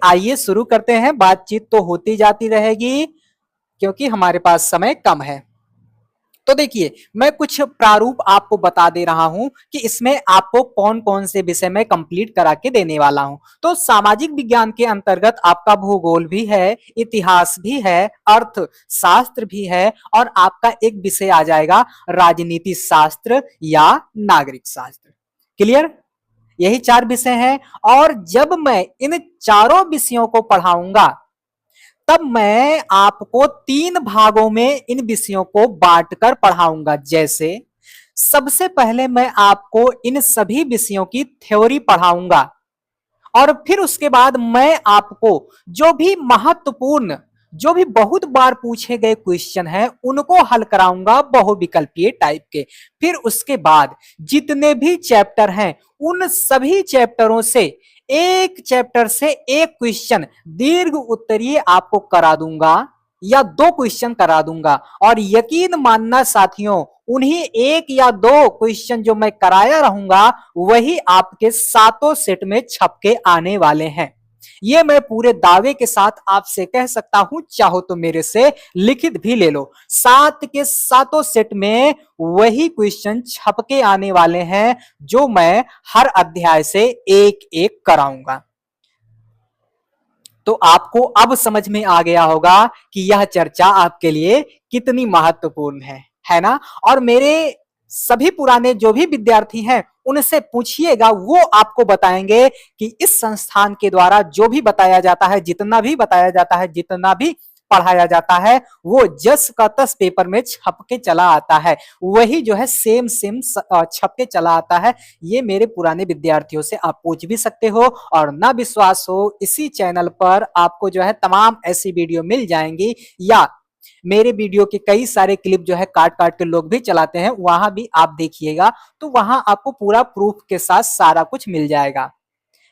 आइए शुरू करते हैं। बातचीत तो होती जाती रहेगी क्योंकि हमारे पास समय कम है। तो देखिए, मैं कुछ प्रारूप आपको बता दे रहा हूं कि इसमें आपको कौन कौन से विषय में कंप्लीट करा के देने वाला हूं। तो सामाजिक विज्ञान के अंतर्गत आपका भूगोल भी है, इतिहास भी है, अर्थशास्त्र भी है और आपका एक विषय आ जाएगा राजनीति शास्त्र या नागरिक शास्त्र। क्लियर? यही 4 विषय हैं। और जब मैं इन चारों विषयों को पढ़ाऊंगा तब मैं आपको 3 भागों में इन विषयों को बांटकर पढ़ाऊंगा। जैसे सबसे पहले मैं आपको इन सभी विषयों की थ्योरी पढ़ाऊंगा और फिर उसके बाद मैं आपको जो भी महत्वपूर्ण, जो भी बहुत बार पूछे गए क्वेश्चन हैं उनको हल कराऊंगा बहुविकल्पीय टाइप के। फिर उसके बाद जितने भी चैप्टर हैं उन सभी चैप्टरों से एक चैप्टर से एक क्वेश्चन दीर्घ उत्तरीय आपको करा दूंगा या 2 क्वेश्चन करा दूंगा। और यकीन मानना साथियों, उन्हीं 1 या 2 क्वेश्चन जो मैं कराया रहूंगा वही आपके 7 सेट में छपके आने वाले हैं। ये मैं पूरे दावे के साथ आपसे कह सकता हूं, चाहो तो मेरे से लिखित भी ले लो। 7 के 7 सेट में वही क्वेश्चन छपके आने वाले हैं जो मैं हर अध्याय से एक एक कराऊंगा। तो आपको अब समझ में आ गया होगा कि यह चर्चा आपके लिए कितनी महत्वपूर्ण है ना? और मेरे सभी पुराने जो भी विद्यार्थी हैं उनसे पूछिएगा, वो आपको बताएंगे कि इस संस्थान के द्वारा जो भी बताया जाता है, जितना भी बताया जाता है, जितना भी पढ़ाया जाता है, वो जस का तस पेपर में छप के चला आता है। वही जो है सेम सेम छप के चला आता है। ये मेरे पुराने विद्यार्थियों से आप पूछ भी सकते हो। और ना विश्वास हो, इसी चैनल पर आपको जो है तमाम ऐसी वीडियो मिल जाएंगी, या मेरे वीडियो के कई सारे क्लिप जो है काट काट के लोग भी चलाते हैं, वहां भी आप देखिएगा तो वहां आपको पूरा प्रूफ के साथ सारा कुछ मिल जाएगा,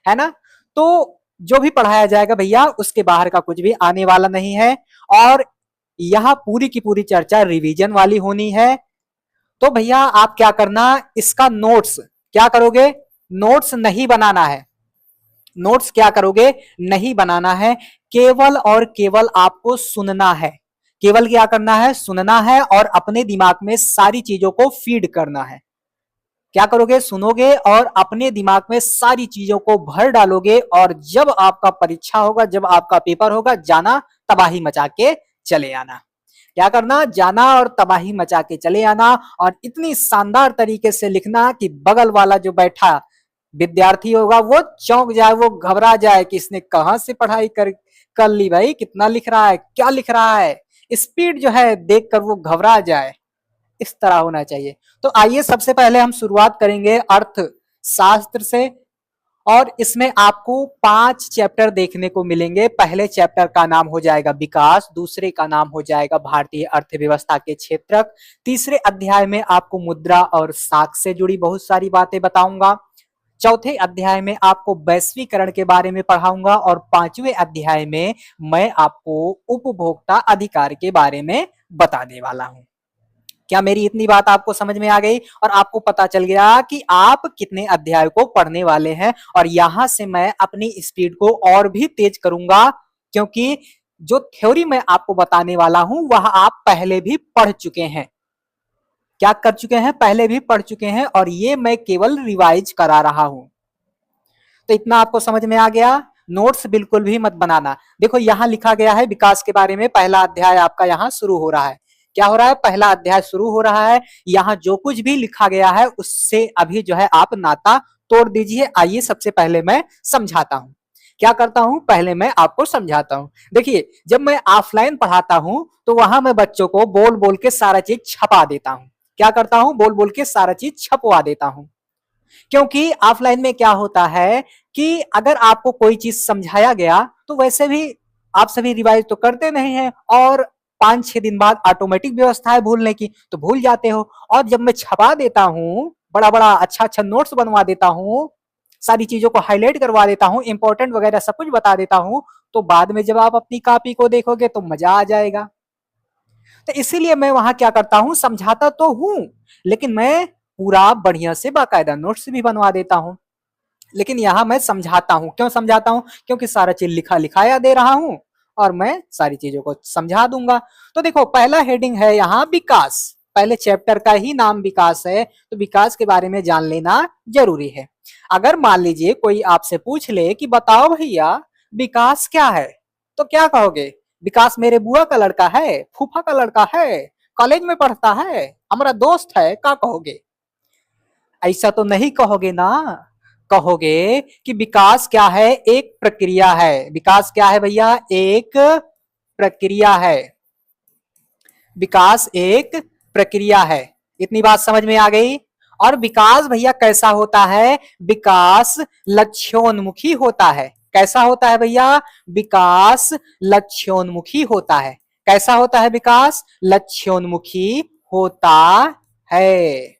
है ना? तो जो भी पढ़ाया जाएगा भैया उसके बाहर का कुछ भी आने वाला नहीं है। और यह पूरी की पूरी चर्चा रिवीजन वाली होनी है। तो भैया आप क्या करना, इसका नोट्स क्या करोगे? नोट्स नहीं बनाना है। नोट्स क्या करोगे? नहीं बनाना है। केवल और केवल आपको सुनना है। केवल क्या करना है? सुनना है और अपने दिमाग में सारी चीजों को फीड करना है। क्या करोगे? सुनोगे और अपने दिमाग में सारी चीजों को भर डालोगे और जब आपका परीक्षा होगा, जब आपका पेपर होगा, जाना तबाही मचा के चले आना। क्या करना? जाना और तबाही मचा के चले आना और इतनी शानदार तरीके से लिखना कि बगल वाला जो बैठा विद्यार्थी होगा वो चौंक जाए, वो घबरा जाए कि इसने कहां से पढ़ाई कर ली भाई, कितना लिख रहा है, क्या लिख रहा है। स्पीड जो है देखकर वो घबरा जाए, इस तरह होना चाहिए। तो आइए सबसे पहले हम शुरुआत करेंगे अर्थशास्त्र से। और इसमें आपको 5 चैप्टर देखने को मिलेंगे। पहले चैप्टर का नाम हो जाएगा विकास, दूसरे का नाम हो जाएगा भारतीय अर्थव्यवस्था के क्षेत्रक, तीसरे अध्याय में आपको मुद्रा और साख से जुड़ी बहुत सारी बातें बताऊंगा, चौथे अध्याय में आपको वैश्वीकरण के बारे में पढ़ाऊंगा और 5वें अध्याय में मैं आपको उपभोक्ता अधिकार के बारे में बताने वाला हूं। क्या मेरी इतनी बात आपको समझ में आ गई और आपको पता चल गया कि आप कितने अध्याय को पढ़ने वाले हैं? और यहां से मैं अपनी स्पीड को और भी तेज करूंगा क्योंकि जो थ्योरी मैं आपको बताने वाला हूं वह आप पहले भी पढ़ चुके हैं। क्या कर चुके हैं? पहले भी पढ़ चुके हैं और ये मैं केवल रिवाइज करा रहा हूं। तो इतना आपको समझ में आ गया। नोट्स बिल्कुल भी मत बनाना। देखो यहां लिखा गया है विकास के बारे में, पहला अध्याय आपका यहां शुरू हो रहा है। क्या हो रहा है? पहला अध्याय शुरू हो रहा है। यहां जो कुछ भी लिखा गया है उससे अभी जो है आप नाता तोड़ दीजिए। आइए सबसे पहले मैं समझाता हूं। क्या करता हूं? पहले मैं आपको समझाता हूं। देखिए, जब मैं ऑफलाइन पढ़ाता हूं तो वहां मैं बच्चों को बोल बोल के सारा चीज छपा देता हूं। क्या करता हूं? बोल बोल के सारा चीज छपवा देता हूं। क्योंकि ऑफलाइन में क्या होता है कि अगर आपको कोई चीज समझाया गया तो वैसे भी आप सभी रिवाइज तो करते नहीं है और 5-6 दिन बाद ऑटोमेटिक व्यवस्था है भूलने की, तो भूल जाते हो। और जब मैं छपा देता हूं, बड़ा बड़ा अच्छा अच्छा नोट्स बनवा देता हूं, सारी चीजों को हाईलाइट करवा देता हूं, इंपॉर्टेंट वगैरह सब कुछ बता देता हूं, तो बाद में जब आप अपनी कॉपी को देखोगे तो मजा आ जाएगा। तो इसीलिए मैं वहां क्या करता हूं, समझाता तो हूं लेकिन मैं पूरा बढ़िया से बाकायदा नोट्स भी बनवा देता हूं। लेकिन यहाँ मैं समझाता हूं। क्यों समझाता हूं? क्योंकि सारा चीज लिखा लिखाया दे रहा हूं और मैं सारी चीजों को समझा दूंगा। तो देखो पहला हेडिंग है यहाँ विकास। पहले चैप्टर का ही नाम विकास है, तो विकास के बारे में जान लेना जरूरी है। अगर मान लीजिए कोई आपसे पूछ ले कि बताओ भैया विकास क्या है, तो क्या कहोगे? विकास मेरे बुआ का लड़का है, फूफा का लड़का है, कॉलेज में पढ़ता है, हमारा दोस्त है, क्या कहोगे? ऐसा तो नहीं कहोगे ना। कहोगे कि विकास क्या है? एक प्रक्रिया है। विकास क्या है भैया? एक प्रक्रिया है। विकास एक प्रक्रिया है। इतनी बात समझ में आ गई। और विकास भैया कैसा होता है? विकास लक्ष्योन्मुखी होता है। कैसा होता है भैया? विकास लक्ष्योन्मुखी होता है। कैसा होता है विकास? लक्ष्योन्मुखी होता है।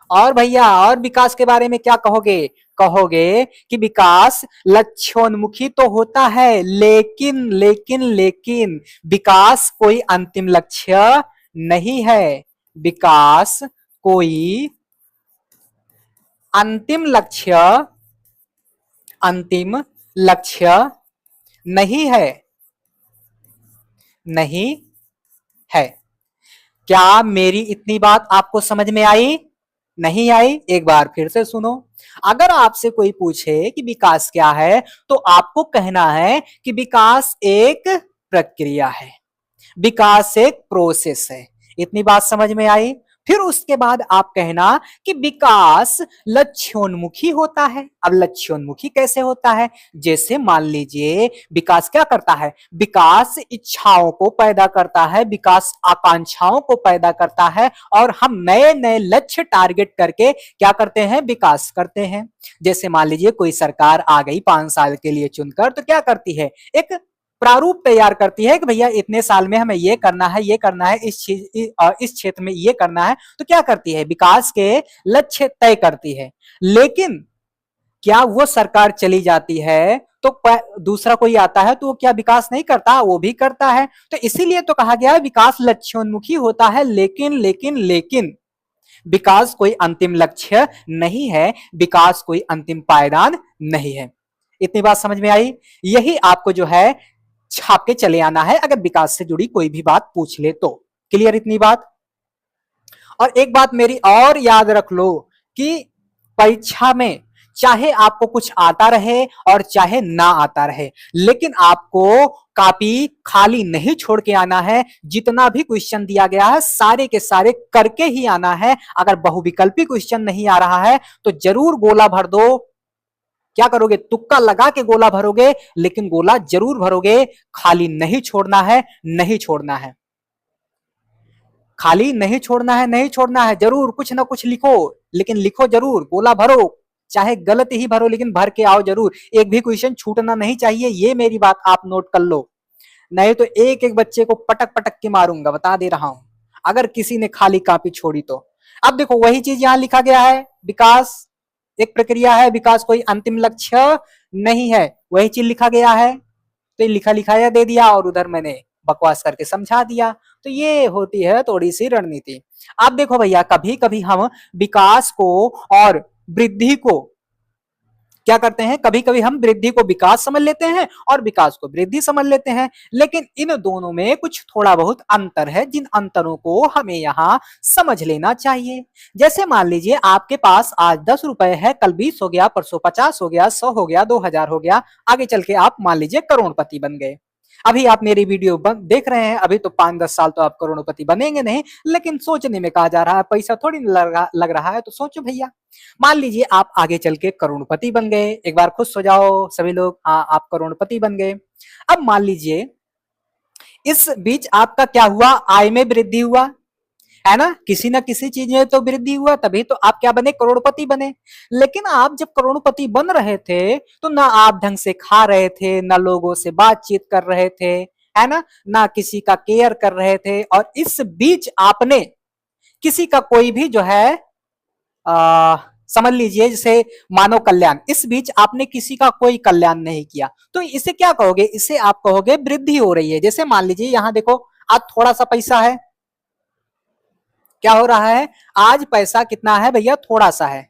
और भैया और विकास के बारे में क्या कहोगे? कहोगे कि विकास लक्ष्योन्मुखी तो होता है, लेकिन विकास कोई अंतिम लक्ष्य नहीं है। विकास कोई अंतिम लक्ष्य अंतिम लक्ष्य नहीं है। नहीं है। क्या मेरी इतनी बात आपको समझ में आई? नहीं आई? एक बार फिर से सुनो। अगर आपसे कोई पूछे कि विकास क्या है, तो आपको कहना है कि विकास एक प्रक्रिया है, विकास एक प्रोसेस है। इतनी बात समझ में आई? फिर उसके बाद आप कहना कि विकास लक्ष्योन्मुखी होता है। अब लक्ष्योन्मुखी कैसे होता है? जैसे मान लीजिए विकास क्या करता है? विकास इच्छाओं को पैदा करता है, विकास आकांक्षाओं को पैदा करता है, और हम नए नए लक्ष्य टारगेट करके क्या करते हैं? विकास करते हैं। जैसे मान लीजिए कोई सरकार आ गई 5 साल के लिए चुनकर, तो क्या करती है? एक प्रारूप तैयार करती है कि भैया इतने साल में हमें ये करना है, ये करना है, इस क्षेत्र में ये करना है। तो क्या करती है? विकास के लक्ष्य तय करती है। लेकिन क्या वो सरकार चली जाती है तो दूसरा कोई आता है तो वो क्या विकास नहीं करता? वो भी करता है। तो इसीलिए तो कहा गया है विकास लक्ष्योन्मुखी होता है, लेकिन विकास कोई अंतिम लक्ष्य नहीं है, विकास कोई अंतिम पायदान नहीं है। इतनी बात समझ में आई? यही आपको जो है छाप के चले आना है अगर विकास से जुड़ी कोई भी बात पूछ ले तो। क्लियर इतनी बात? और एक बात मेरी और याद रख लो कि परीक्षा में चाहे आपको कुछ आता रहे और चाहे ना आता रहे, लेकिन आपको कॉपी खाली नहीं छोड़ के आना है। जितना भी क्वेश्चन दिया गया है सारे के सारे करके ही आना है। अगर बहुविकल्पी क्वेश्चन नहीं आ रहा है तो जरूर गोला भर दो। क्या करोगे? तुक्का लगा के गोला भरोगे, लेकिन गोला जरूर भरोगे। खाली नहीं छोड़ना है, नहीं छोड़ना है। खाली नहीं छोड़ना है, नहीं छोड़ना है। जरूर कुछ ना कुछ लिखो, लेकिन लिखो जरूर, गोला भरो। चाहे गलत ही भरो, लेकिन भर के आओ जरूर। एक भी क्वेश्चन छूटना नहीं चाहिए, ये मेरी बात आप नोट कर लो। नहीं तो एक एक बच्चे को पटक पटक के मारूंगा, बता दे रहा हूं, अगर किसी ने खाली कॉपी छोड़ी तो। अब देखो वही चीज यहां लिखा गया है, विकास एक प्रक्रिया है, विकास कोई अंतिम लक्ष्य नहीं है। वही चीज लिखा गया है, तो ये लिखा लिखाया दे दिया और उधर मैंने बकवास करके समझा दिया। तो ये होती है थोड़ी सी रणनीति। आप देखो भैया, कभी कभी हम विकास को और वृद्धि को क्या करते हैं? कभी कभी हम वृद्धि को विकास समझ लेते हैं और विकास को वृद्धि समझ लेते हैं, लेकिन इन दोनों में कुछ थोड़ा बहुत अंतर है, जिन अंतरों को हमें यहाँ समझ लेना चाहिए। जैसे मान लीजिए आपके पास आज 10 रुपए है, कल 20 हो गया, परसों 50 हो गया, 100 हो गया, 2000 हो गया, आगे चल के आप मान लीजिए करोड़पति बन गए। अभी आप मेरी वीडियो देख रहे हैं, अभी तो 5-10 साल तो आप करोड़पति बनेंगे नहीं, लेकिन सोचने में कहा जा रहा है, पैसा थोड़ी लग रहा है, तो सोचो भैया। मान लीजिए आप आगे चल के करोड़पति बन गए, एक बार खुश हो जाओ सभी लोग, हाँ आप करोड़पति बन गए। अब मान लीजिए इस बीच आपका क्या हुआ? आय में वृद्धि हुआ, है ना? किसी ना किसी चीज में तो वृद्धि हुआ, तभी तो आप क्या बने? करोड़पति बने। लेकिन आप जब करोड़पति बन रहे थे तो ना आप ढंग से खा रहे थे, ना लोगों से बातचीत कर रहे थे, है ना किसी का केयर कर रहे थे, और इस बीच आपने किसी का कोई भी जो है समझ लीजिए जैसे मानव कल्याण, इस बीच आपने किसी का कोई कल्याण नहीं किया, तो इसे क्या कहोगे? इसे आप कहोगे वृद्धि हो रही है। जैसे मान लीजिए यहां देखो, आज थोड़ा सा पैसा है, क्या हो रहा है? आज पैसा कितना है भैया? थोड़ा सा है।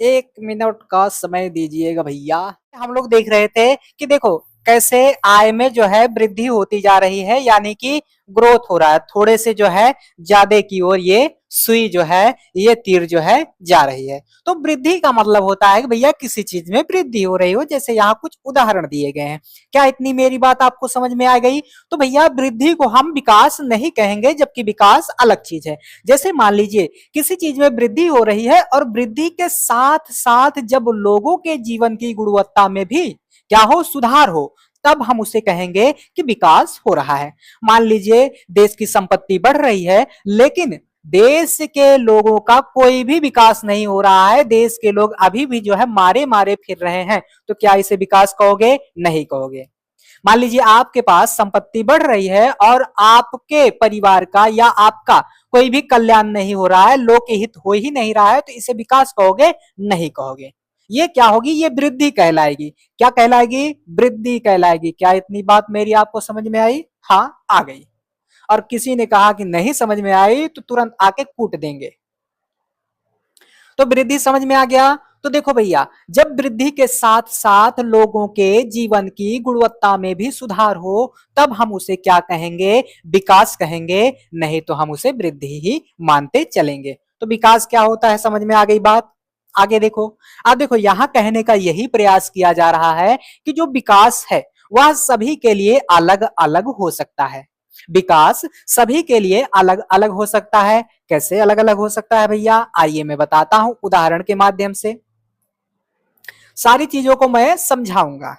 एक मिनट का समय दीजिएगा भैया। हम लोग देख रहे थे कि देखो कैसे आय में जो है वृद्धि होती जा रही है, यानी कि ग्रोथ हो रहा है, थोड़े से जो है ज्यादा की ओर ये सुई जो है, ये तीर जो है जा रही है। तो वृद्धि का मतलब होता है कि भैया किसी चीज में वृद्धि हो रही हो, जैसे यहाँ कुछ उदाहरण दिए गए हैं। क्या इतनी मेरी बात आपको समझ में आ गई? तो भैया वृद्धि को हम विकास नहीं कहेंगे, जबकि विकास अलग चीज है। जैसे मान लीजिए किसी चीज में वृद्धि हो रही है और वृद्धि के साथ साथ जब लोगों के जीवन की गुणवत्ता में भी क्या हो, सुधार हो, तब हम उसे कहेंगे कि विकास हो रहा है। मान लीजिए देश की संपत्ति बढ़ रही है, लेकिन देश के लोगों का कोई भी विकास नहीं हो रहा है, देश के लोग अभी भी जो है मारे मारे फिर रहे हैं, तो क्या इसे विकास कहोगे? नहीं कहोगे। मान लीजिए आपके पास संपत्ति बढ़ रही है और आपके परिवार का या आपका कोई भी कल्याण नहीं हो रहा है, लोक हित हो ही नहीं रहा है, तो इसे विकास कहोगे? नहीं कहोगे। ये क्या होगी? ये वृद्धि कहलाएगी। क्या कहलाएगी? वृद्धि कहलाएगी। क्या इतनी बात मेरी आपको समझ में आई? हाँ, आ गई। और किसी ने कहा कि नहीं समझ में आई तो तुरंत आके कूट देंगे। तो वृद्धि समझ में आ गया। तो देखो भैया, जब वृद्धि के साथ साथ लोगों के जीवन की गुणवत्ता में भी सुधार हो, तब हम उसे क्या कहेंगे? विकास कहेंगे, नहीं तो हम उसे वृद्धि ही मानते चलेंगे। तो विकास क्या होता है, समझ में आ गई बात? आगे देखो। अब देखो यहां कहने का यही प्रयास किया जा रहा है कि जो विकास है वह सभी के लिए अलग अलग हो सकता है। विकास सभी के लिए अलग अलग हो सकता है। कैसे अलग अलग हो सकता है भैया? आइए मैं बताता हूं उदाहरण के माध्यम से। सारी चीजों को मैं समझाऊंगा,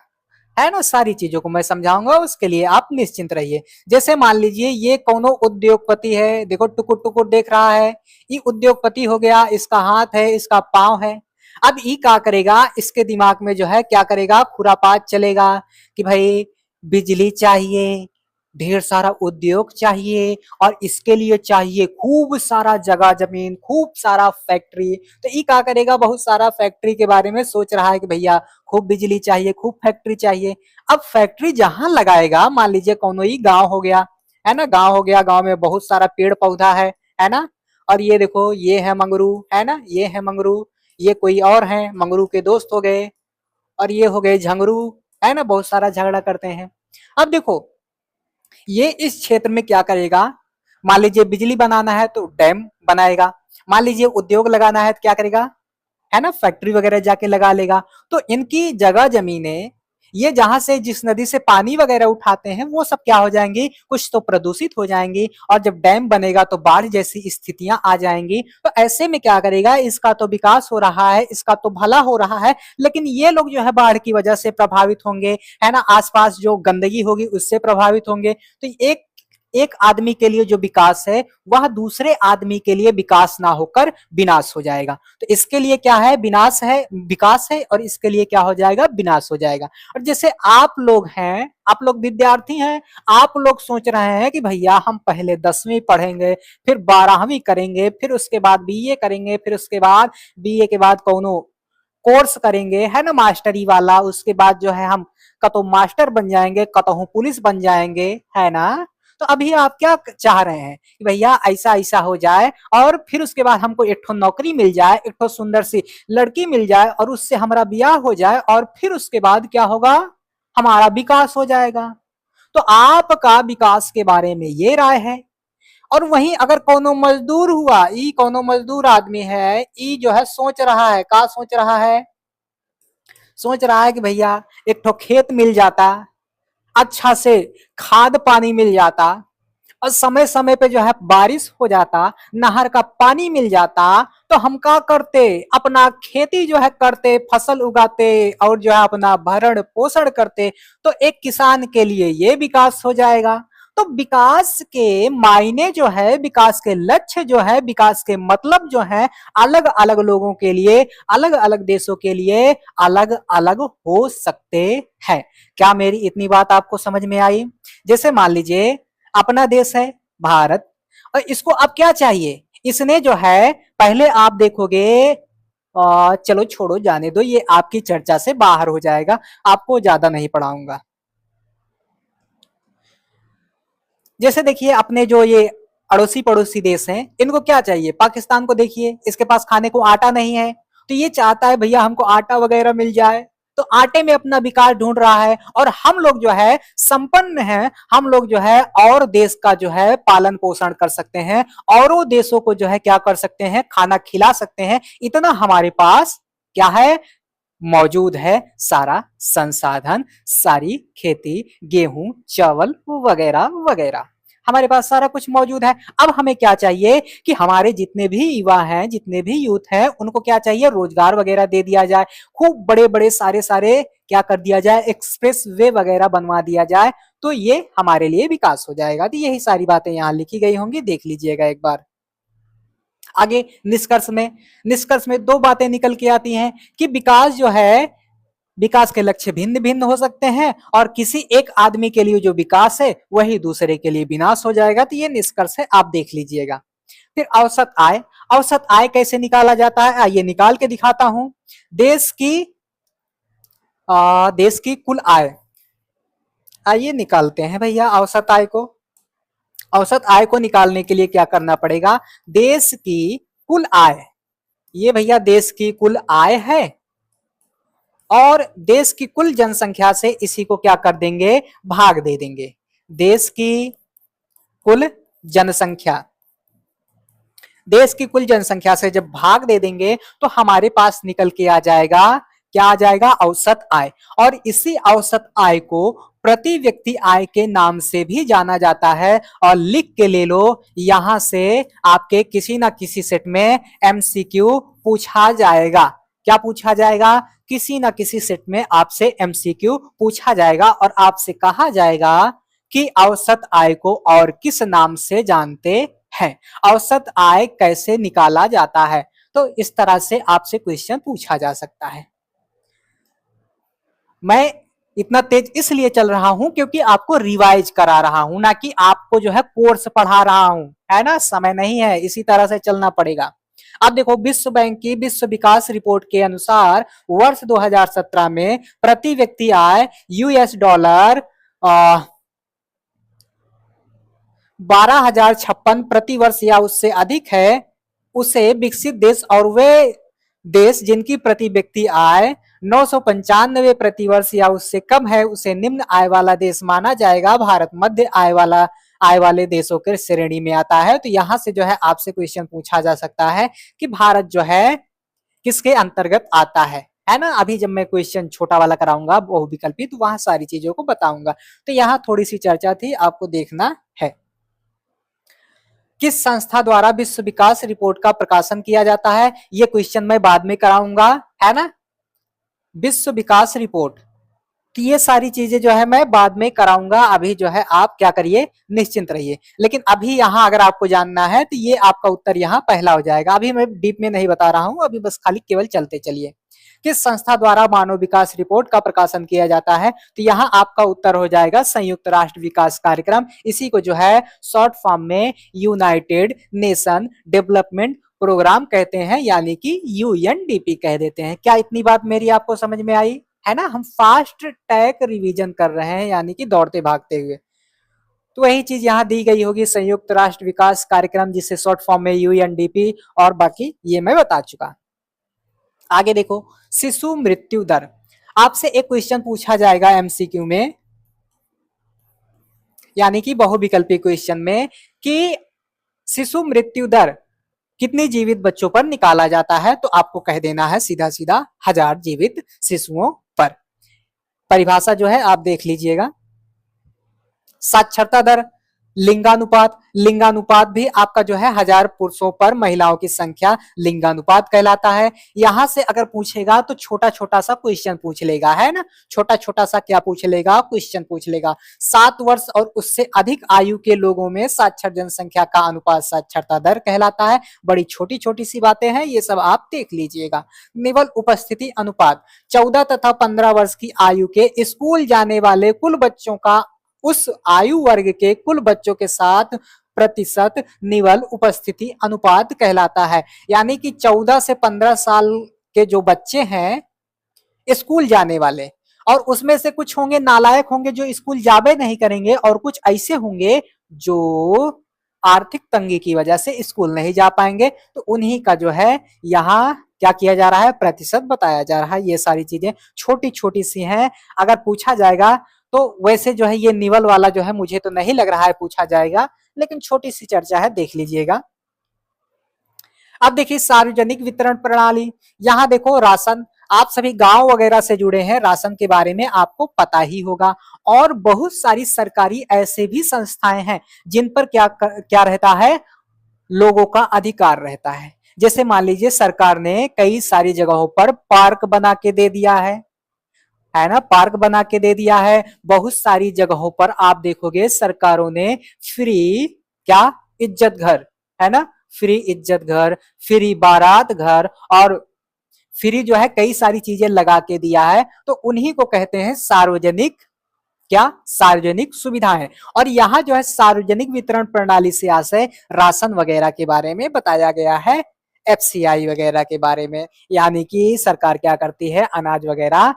है ना, सारी चीजों को मैं समझाऊंगा, उसके लिए आप निश्चिंत रहिए। जैसे मान लीजिए ये कोनो उद्योगपति है, देखो टुकुर टुकुर देख रहा है, ये उद्योगपति हो गया, इसका हाथ है, इसका पांव है। अब ये क्या करेगा? इसके दिमाग में जो है क्या करेगा? खुरापात चलेगा कि भाई बिजली चाहिए, ढेर सारा उद्योग चाहिए, और इसके लिए चाहिए खूब सारा जगह जमीन, खूब सारा फैक्ट्री। तो ये क्या करेगा? बहुत सारा फैक्ट्री के बारे में सोच रहा है कि भैया खूब बिजली चाहिए, खूब फैक्ट्री चाहिए। अब फैक्ट्री जहां लगाएगा, मान लीजिए कोनो ही गांव हो गया, है ना, गांव हो गया, गांव में बहुत सारा पेड़ पौधा है ना, और ये देखो ये है मंगरू, है ना, ये है मंगरू, ये कोई और है मंगरू के दोस्त हो गए, और ये हो गए झंगरू, है ना, बहुत सारा झगड़ा करते हैं। अब देखो ये इस क्षेत्र में क्या करेगा? मान लीजिए बिजली बनाना है तो डैम बनाएगा, मान लीजिए उद्योग लगाना है तो क्या करेगा? है ना, फैक्ट्री वगैरह जाके लगा लेगा। तो इनकी जगह जमीनें, ये जहां से जिस नदी से पानी वगैरह उठाते हैं, वो सब क्या हो जाएंगी? कुछ तो प्रदूषित हो जाएंगी, और जब डैम बनेगा तो बाढ़ जैसी स्थितियां आ जाएंगी। तो ऐसे में क्या करेगा? इसका तो विकास हो रहा है, इसका तो भला हो रहा है, लेकिन ये लोग जो है बाढ़ की वजह से प्रभावित होंगे, है ना, आसपास जो गंदगी होगी उससे प्रभावित होंगे। तो एक एक आदमी के लिए जो विकास है वह दूसरे आदमी के लिए विकास ना होकर विनाश हो जाएगा। तो इसके लिए क्या है? विनाश है, विकास है, और इसके लिए क्या हो जाएगा? विनाश हो जाएगा। और जैसे आप लोग हैं, आप लोग विद्यार्थी हैं, आप लोग सोच रहे हैं कि भैया हम पहले 10वीं पढ़ेंगे, फिर 12वीं करेंगे, फिर उसके बाद बीए करेंगे, फिर उसके बाद बीए के बाद कोनो कोर्स करेंगे, है ना, मास्टरी वाला, उसके बाद जो है हम कतो मास्टर बन जाएंगे, कतहु पुलिस बन जाएंगे, है ना। तो अभी आप क्या चाह रहे हैं कि भैया ऐसा ऐसा हो जाए, और फिर उसके बाद हमको एक ठो नौकरी मिल जाए, एक ठो सुंदर सी लड़की मिल जाए, और उससे हमारा ब्याह हो जाए, और फिर उसके बाद क्या होगा? हमारा विकास हो जाएगा। तो आपका विकास के बारे में ये राय है। और वहीं अगर कोनो मजदूर हुआ, ई कोनो मजदूर आदमी है, ई जो है सोच रहा है, का सोच रहा है? सोच रहा है कि भैया एक ठो खेत मिल जाता, अच्छा से खाद पानी मिल जाता, और समय समय पे जो है बारिश हो जाता, नहर का पानी मिल जाता, तो हम क्या करते? अपना खेती जो है करते, फसल उगाते, और जो है अपना भरण पोषण करते। तो एक किसान के लिए ये विकास हो जाएगा। तो विकास के मायने जो है, विकास के लक्ष्य जो है, विकास के मतलब जो है, अलग अलग लोगों के लिए, अलग अलग देशों के लिए अलग अलग हो सकते हैं। क्या मेरी इतनी बात आपको समझ में आई? जैसे मान लीजिए अपना देश है भारत, और इसको अब क्या चाहिए? इसने जो है, पहले आप देखोगे, चलो छोड़ो, जाने दो, ये आपकी चर्चा से बाहर हो जाएगा, आपको ज्यादा नहीं पढ़ाऊंगा। जैसे देखिए अपने जो ये अड़ोसी पड़ोसी देश हैं, इनको क्या चाहिए? पाकिस्तान को देखिए, इसके पास खाने को आटा नहीं है, तो ये चाहता है भैया हमको आटा वगैरह मिल जाए, तो आटे में अपना विकास ढूंढ रहा है। और हम लोग जो है संपन्न हैं, हम लोग जो है और देश का जो है पालन पोषण कर सकते हैं, औरों देशों को जो है क्या कर सकते हैं, खाना खिला सकते हैं। इतना हमारे पास क्या है, मौजूद है सारा संसाधन, सारी खेती, गेहूं, चावल वगैरह वगैरह, हमारे पास सारा कुछ मौजूद है। अब हमें क्या चाहिए कि हमारे जितने भी युवा हैं, जितने भी यूथ हैं, उनको क्या चाहिए, रोजगार वगैरह दे दिया जाए, खूब बड़े बड़े सारे सारे क्या कर दिया जाए, एक्सप्रेस वे वगैरह बनवा दिया जाए, तो ये हमारे लिए विकास हो जाएगा। तो यही सारी बातें यहाँ लिखी गई होंगी, देख लीजिएगा एक बार। आगे निष्कर्ष में दो बातें निकल के आती हैं कि विकास जो है, विकास के लक्ष्य भिन्न भिन्न हो सकते हैं, और किसी एक आदमी के लिए जो विकास है वही दूसरे के लिए विनाश हो जाएगा। तो ये निष्कर्ष है, आप देख लीजिएगा। फिर औसत आय, औसत आय कैसे निकाला जाता है, आइए निकाल के दिखाता हूं। देश की कुल आय, आइए निकालते हैं भैया औसत आय को। औसत आय को निकालने के लिए क्या करना पड़ेगा, देश की कुल आय, ये भैया देश की कुल आय है, और देश की कुल जनसंख्या से इसी को क्या कर देंगे, भाग दे देंगे। देश की कुल जनसंख्या, देश की कुल जनसंख्या से जब भाग दे देंगे तो हमारे पास निकल के आ जाएगा, क्या आ जाएगा, औसत आय। और इसी औसत आय को प्रति व्यक्ति आय के नाम से भी जाना जाता है। और लिख के ले लो, यहां से आपके किसी ना किसी सेट में एमसीक्यू पूछा जाएगा। क्या पूछा जाएगा, किसी ना किसी सेट में आपसे एमसीक्यू पूछा जाएगा, और आपसे कहा जाएगा कि औसत आय को और किस नाम से जानते हैं, औसत आय कैसे निकाला जाता है। तो इस तरह से आपसे क्वेश्चन पूछा जा सकता है। मैं इतना तेज इसलिए चल रहा हूं क्योंकि आपको रिवाइज करा रहा हूं, ना कि आपको जो है कोर्स पढ़ा रहा हूं, है ना, समय नहीं है, इसी तरह से चलना पड़ेगा। अब देखो, विश्व बैंक की विश्व विकास रिपोर्ट के अनुसार वर्ष 2017 में प्रति व्यक्ति आय $12,056 प्रति वर्ष या उससे अधिक है, उसे विकसित देश, और वे देश जिनकी प्रति व्यक्ति आय 995 प्रति वर्ष या उससे कम है, उसे निम्न आय वाला देश माना जाएगा। भारत मध्य आय वाले देशों के श्रेणी में आता है। तो यहां से जो है आपसे क्वेश्चन पूछा जा सकता है कि भारत जो है किसके अंतर्गत आता है ना। अभी जब मैं क्वेश्चन छोटा वाला कराऊंगा बहुविकल्पी, तो वहां सारी चीजों को बताऊंगा। तो यहाँ थोड़ी सी चर्चा थी, आपको देखना है। किस संस्था द्वारा विश्व विकास रिपोर्ट का प्रकाशन किया जाता है, ये क्वेश्चन मैं बाद में कराऊंगा, है ना। विश्व विकास रिपोर्ट, तो ये सारी चीजें जो है मैं बाद में कराऊंगा। अभी जो है आप क्या करिए, निश्चिंत रहिए। लेकिन अभी यहाँ अगर आपको जानना है तो ये आपका उत्तर यहाँ पहला हो जाएगा। अभी मैं डीप में नहीं बता रहा हूं, अभी बस खाली केवल चलते चलिए। किस संस्था द्वारा मानव विकास रिपोर्ट का प्रकाशन किया जाता है, तो यहाँ आपका उत्तर हो जाएगा संयुक्त राष्ट्र विकास कार्यक्रम। इसी को जो है शॉर्ट फॉर्म में यूनाइटेड नेशन डेवलपमेंट प्रोग्राम कहते हैं, यानी कि यूएनडीपी कह देते हैं। क्या इतनी बात मेरी आपको समझ में आई, है ना। हम फास्ट ट्रैक रिवीजन कर रहे हैं, यानी कि दौड़ते भागते हुए। तो वही चीज यहाँ दी गई होगी, संयुक्त राष्ट्र विकास कार्यक्रम, जिसे शॉर्ट फॉर्म में यूएनडीपी, और बाकी ये मैं बता चुका। आगे देखो, शिशु मृत्यु दर, आपसे एक क्वेश्चन पूछा जाएगा एमसीक्यू में, यानी कि बहुविकल्पी क्वेश्चन में, कि शिशु मृत्यु दर कितनी जीवित बच्चों पर निकाला जाता है, तो आपको कह देना है सीधा सीधा 1000 जीवित शिशुओं पर। परिभाषा जो है आप देख लीजिएगा। साक्षरता दर, लिंगानुपात, लिंगानुपात भी आपका जो है 1000 पुरुषों पर महिलाओं की संख्या लिंगानुपात कहलाता है। यहां से अगर पूछेगा तो छोटा छोटा सा क्वेश्चन पूछ लेगा, है ना। छोटा छोटा सा क्या पूछ लेगा, क्वेश्चन पूछ लेगा। 7 वर्ष और उससे अधिक आयु के लोगों में साक्षर जनसंख्या का अनुपात साक्षरता दर कहलाता है। बड़ी छोटी छोटी सी बातें हैं, ये सब आप देख लीजिएगा। निवल उपस्थिति अनुपात, 14 तथा 15 वर्ष की आयु के स्कूल जाने वाले कुल बच्चों का उस आयु वर्ग के कुल बच्चों के साथ प्रतिशत निवल उपस्थिति अनुपात कहलाता है। यानी कि 14 से 15 साल के जो बच्चे हैं स्कूल जाने वाले, और उसमें से कुछ होंगे नालायक होंगे जो स्कूल जाबे नहीं करेंगे, और कुछ ऐसे होंगे जो आर्थिक तंगी की वजह से स्कूल नहीं जा पाएंगे, तो उन्हीं का जो है यहाँ क्या किया जा रहा है, प्रतिशत बताया जा रहा है। ये सारी चीजें छोटी छोटी सी हैं, अगर पूछा जाएगा तो वैसे जो है ये निवल वाला जो है मुझे तो नहीं लग रहा है पूछा जाएगा, लेकिन छोटी सी चर्चा है, देख लीजिएगा। अब देखिए सार्वजनिक वितरण प्रणाली, यहाँ देखो राशन, आप सभी गांव वगैरह से जुड़े हैं, राशन के बारे में आपको पता ही होगा। और बहुत सारी सरकारी ऐसे भी संस्थाएं हैं जिन पर क्या क्या रहता है, लोगों का अधिकार रहता है। जैसे मान लीजिए सरकार ने कई सारी जगहों पर पार्क बना के दे दिया है ना, पार्क बना के दे दिया है। बहुत सारी जगहों पर आप देखोगे सरकारों ने फ्री क्या, इज्जत घर, है ना, फ्री इज्जत घर, फ्री बारात घर, और फ्री जो है कई सारी चीजें लगा के दिया है। तो उन्हीं को कहते हैं सार्वजनिक क्या, सार्वजनिक सुविधाएं। और यहाँ जो है सार्वजनिक वितरण प्रणाली से आशय राशन वगैरह के बारे में बताया गया है, एफसीआई वगैरह के बारे में, यानी कि सरकार क्या करती है, अनाज वगैरह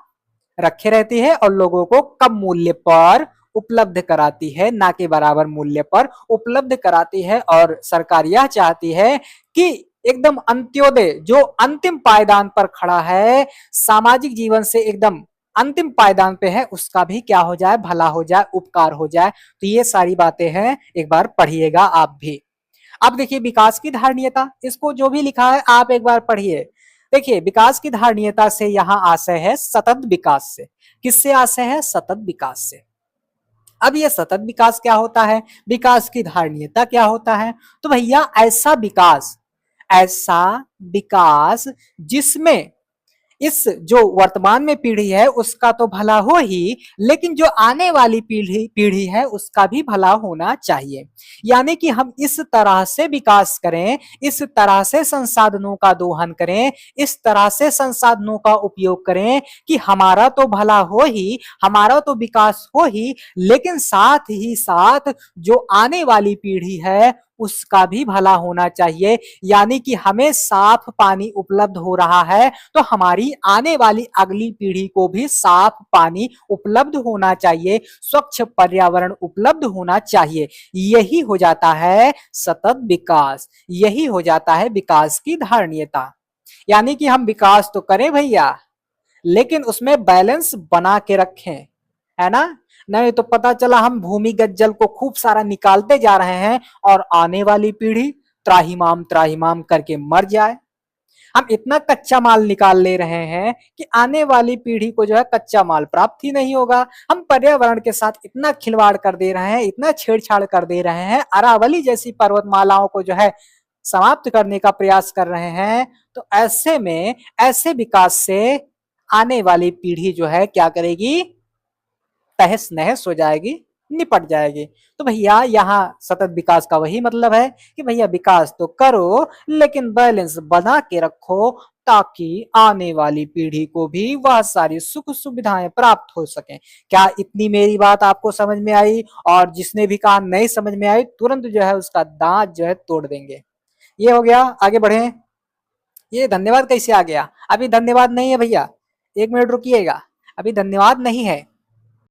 रखे रहती है और लोगों को कम मूल्य पर उपलब्ध कराती है, ना कि बराबर मूल्य पर उपलब्ध कराती है। और सरकार यह चाहती है कि एकदम अंत्योदय जो अंतिम पायदान पर खड़ा है, सामाजिक जीवन से एकदम अंतिम पायदान पे है, उसका भी क्या हो जाए, भला हो जाए, उपकार हो जाए। तो ये सारी बातें हैं, एक बार पढ़िएगा आप भी। अब देखिए विकास की धारणीयता, इसको जो भी लिखा है आप एक बार पढ़िए। देखिए विकास की धारणीयता से यहाँ आशय है सतत विकास से। किससे आशय है, सतत विकास से। अब ये सतत विकास क्या होता है, विकास की धारणीयता क्या होता है, तो भैया ऐसा विकास जिसमें इस जो वर्तमान में पीढ़ी है उसका तो भला हो ही, लेकिन जो आने वाली पीढ़ी पीढ़ी है उसका भी भला होना चाहिए। यानी कि हम इस तरह से विकास करें, इस तरह से संसाधनों का दोहन करें, इस तरह से संसाधनों का उपयोग करें कि हमारा तो भला हो ही, हमारा तो विकास हो ही, लेकिन साथ ही साथ जो आने वाली पीढ़ी है उसका भी भला होना चाहिए। यानी कि हमें साफ पानी उपलब्ध हो रहा है तो हमारी आने वाली अगली पीढ़ी को भी साफ पानी उपलब्ध होना चाहिए, स्वच्छ पर्यावरण उपलब्ध होना चाहिए। यही हो जाता है सतत विकास, यही हो जाता है विकास की धारणीयता। यानी कि हम विकास तो करें भैया, लेकिन उसमें बैलेंस बना के रखें, है ना। नहीं तो पता चला हम भूमिगत जल को खूब सारा निकालते जा रहे हैं और आने वाली पीढ़ी त्राहिमाम करके मर जाए। हम इतना कच्चा माल निकाल ले रहे हैं कि आने वाली पीढ़ी को जो है कच्चा माल प्राप्त ही नहीं होगा। हम पर्यावरण के साथ इतना खिलवाड़ कर दे रहे हैं, इतना छेड़छाड़ कर दे रहे हैं, अरावली जैसी पर्वतमालाओं को जो है समाप्त करने का प्रयास कर रहे हैं। तो ऐसे में ऐसे विकास से आने वाली पीढ़ी जो है क्या करेगी, तहस नहस हो जाएगी, निपट जाएगी। तो भैया यहाँ सतत विकास का वही मतलब है कि भैया विकास तो करो लेकिन बैलेंस बना के रखो, ताकि आने वाली पीढ़ी को भी वह सारी सुख सुविधाएं प्राप्त हो सके। क्या इतनी मेरी बात आपको समझ में आई? और जिसने भी कहा नहीं समझ में आई तुरंत जो है उसका दांत जो है तोड़ देंगे। ये हो गया, आगे बढ़े। ये धन्यवाद कैसे आ गया? अभी धन्यवाद नहीं है भैया, 1 मिनट रुकिएगा, अभी धन्यवाद नहीं है।